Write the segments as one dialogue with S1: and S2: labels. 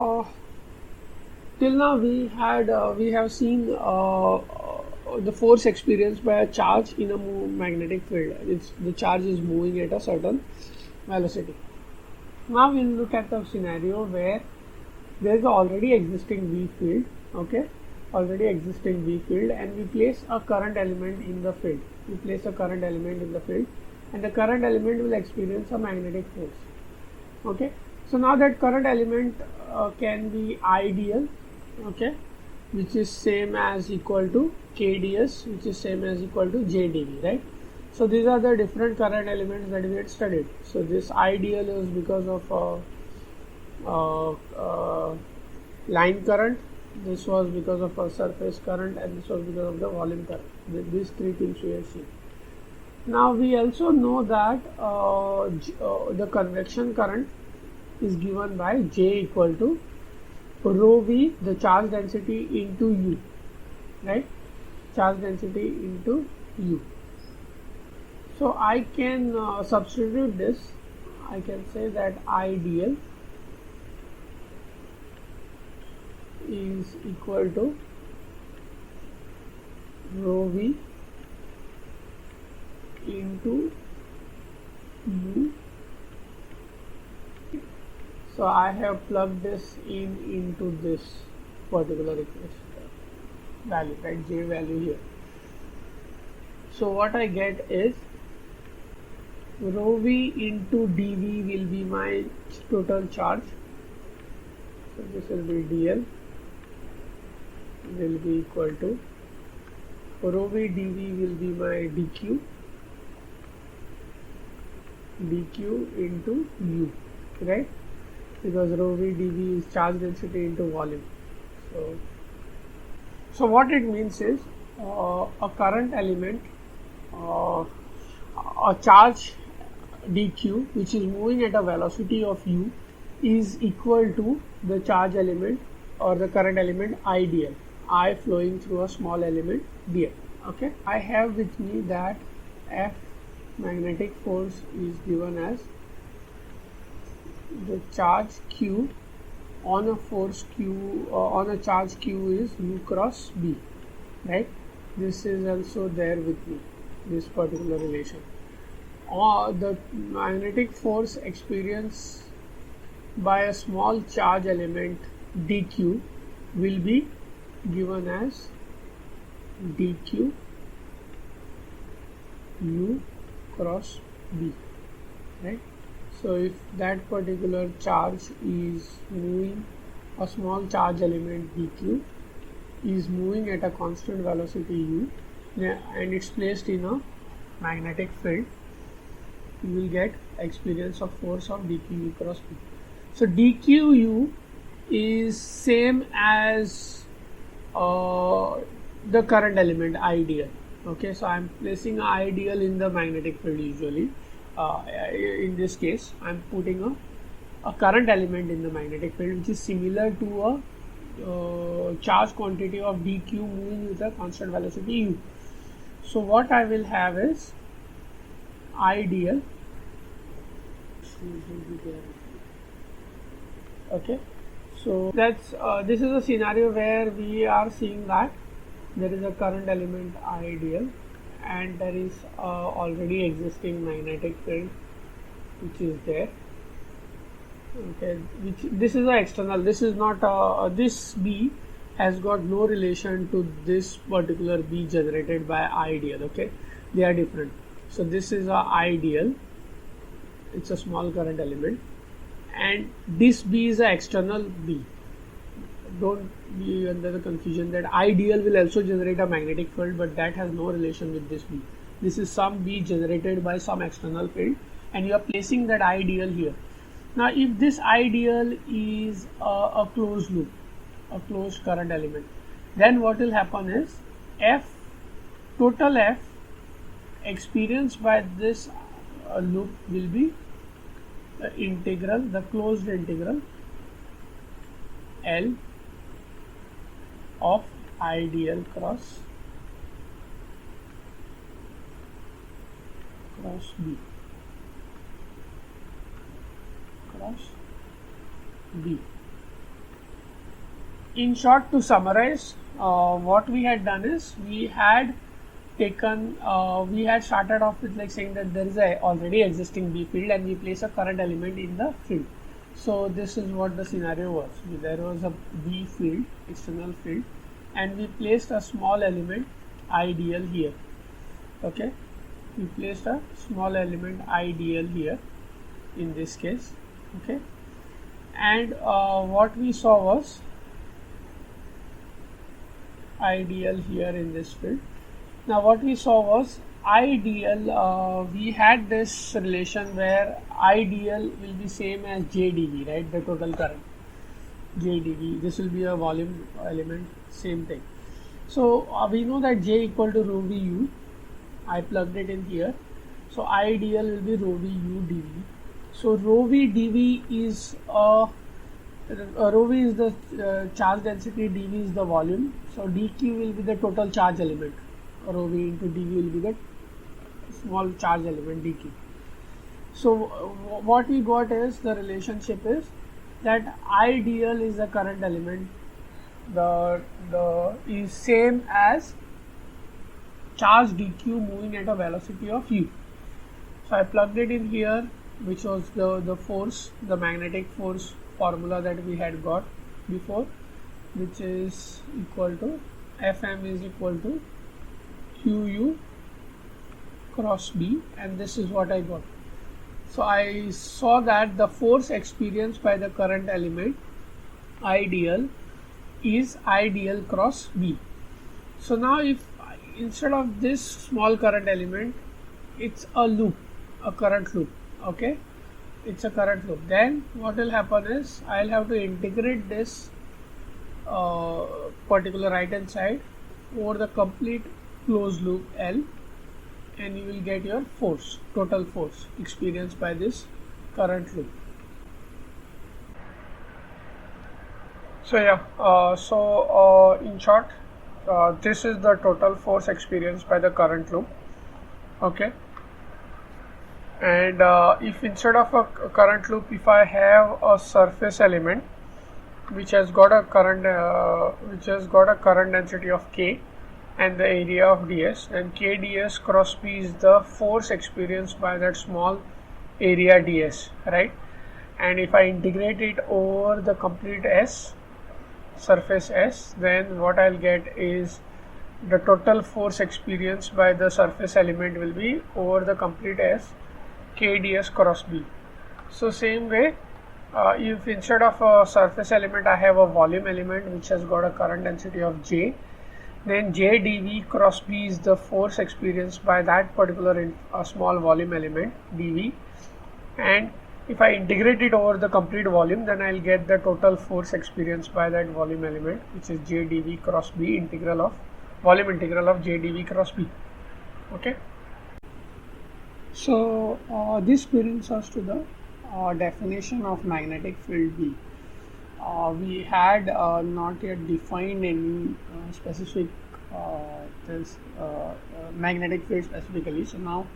S1: Uh, till now we have seen the force experienced by a charge in a magnetic field. The charge is moving at a certain velocity. Now we'll look at the scenario where there is already existing V field, okay, already existing V field, and we place a current element in the field. We place a current element in the field, and the current element will experience a magnetic force. Okay, so now that current element can be ideal, okay, which is same as equal to kds, which is same as equal to jdv, right? So these are the different current elements that we had studied. So this ideal is because of uh, uh, line current, this was because of a surface current, and this was because of the volume current. These three things we have seen. Now we also know that the convection current is given by J equal to rho V, the charge density, into U, right? Charge density into U. So I can substitute this. I can say that ideal is equal to rho V into U. So I have plugged this into this particular equation value, right? J value here. So what I get is rho V into dV will be my total charge. So this will be dl will be equal to rho V dV will be my dq into U, right? Because rho V dV is charge density into volume. So what it means is a current element, a charge dq, which is moving at a velocity of u, is equal to the charge element or the current element I dl, I flowing through a small element dl. Okay, I have with me that F magnetic force is given as the charge q on a force q on a charge q is u cross b, right? This is also there with me, this particular relation. Or the magnetic force experienced by a small charge element dq will be given as dq u cross b, right? So if that particular charge is moving, a small charge element dq is moving at a constant velocity u, and it's placed in a magnetic field, you will get experience of force of dq cross b. So dqu is same as the current element ideal. Okay, so I'm placing ideal in the magnetic field usually. In this case, I'm putting a current element in the magnetic field which is similar to a charge quantity of dq moving with a constant velocity u. So what I will have is ideal. Okay, so that's this is a scenario where we are seeing that there is a current element ideal and there is already existing magnetic field which is there. Okay, which this is a external, this is not this B has got no relation to this particular B generated by ideal. Okay, they are different. So this is a ideal, it's a small current element, and this B is a external B. Don't be under the confusion that ideal will also generate a magnetic field, but that has no relation with this B. This is some B generated by some external field, and you are placing that ideal here. Now if this ideal is a closed loop, a closed current element, then what will happen is F, total F experienced by this loop will be the integral, the closed integral L of ideal cross B. Cross B. In short, to summarize, what we had done is we had started off with like saying that there is a already existing B field and we place a current element in the field. So this is what the scenario was. There was a B field, external field, and we placed a small element IDL here. Okay, we placed a small element IDL here in this case. Okay, and what we saw was IDL here in this field. Now what we saw was IDL, we had this relation where IDL will be same as JdV, right, the total current, JdV. This will be a volume element, same thing. So we know that J equal to rho V U. I plugged it in here. So IDL will be rho V U dV. So rho V dV is rho V is the charge density, dV is the volume. So dq will be the total charge element. Rho V into dV will be the small charge element dq. So what we got is the relationship is that IDL is the current element. The is same as charge dq moving at a velocity of u. So I plugged it in here, which was the force, the magnetic force formula that we had got before, which is equal to Fm is equal to Qu cross B, and this is what I got. So I saw that the force experienced by the current element IDL is IDL cross B. So now if instead of this small current element, it's a loop, a current loop. Okay, it's a current loop. Then what will happen is I'll have to integrate this particular right hand side over the complete closed loop L, and you will get your force, total force experienced by this current loop. So yeah, in short, this is the total force experienced by the current loop. Okay, and if instead of a current loop, if I have a surface element which has got a current density of K and the area of ds, then K ds cross P is the force experienced by that small area ds, right? And if I integrate it over the complete S, surface S, then what I'll get is the total force experienced by the surface element will be over the complete S, K ds cross B. So same way, if instead of a surface element I have a volume element which has got a current density of J, then J dV cross B is the force experienced by that particular small volume element dV, and if I integrate it over the complete volume, then I'll get the total force experienced by that volume element, which is J dV cross B integral of volume integral of J dV cross B. Okay. So this brings us to the definition of magnetic field B. We had not yet defined any specific magnetic field specifically. So now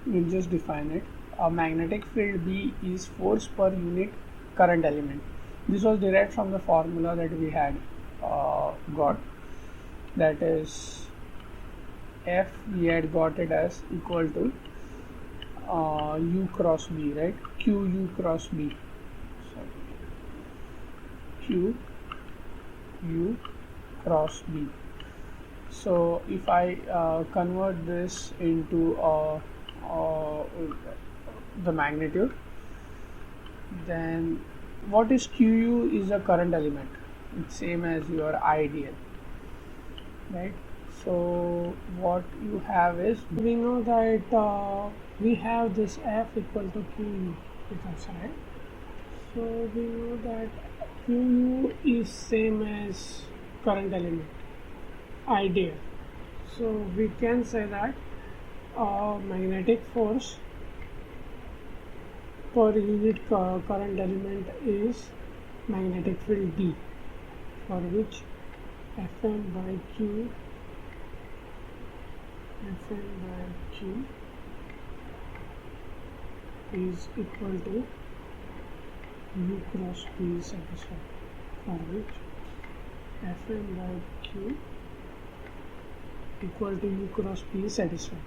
S1: we'll just define it. A magnetic field B is force per unit current element. This was derived from the formula that we had got. That is, F we had got it as equal to U cross B, right? Q U cross B. Sorry. Q U cross B. So if I convert this into the magnitude, then what is Qu is a current element. It's same as your IDL, right? So what you have is, we know that we have this F equal to Qu outside. So we know that Qu is same as current element, IDL. So we can say that magnetic force per unit current element is magnetic field B, for which Fm by Q is equal to U cross P satisfied, for which Fm by Q equal to U cross P is satisfied.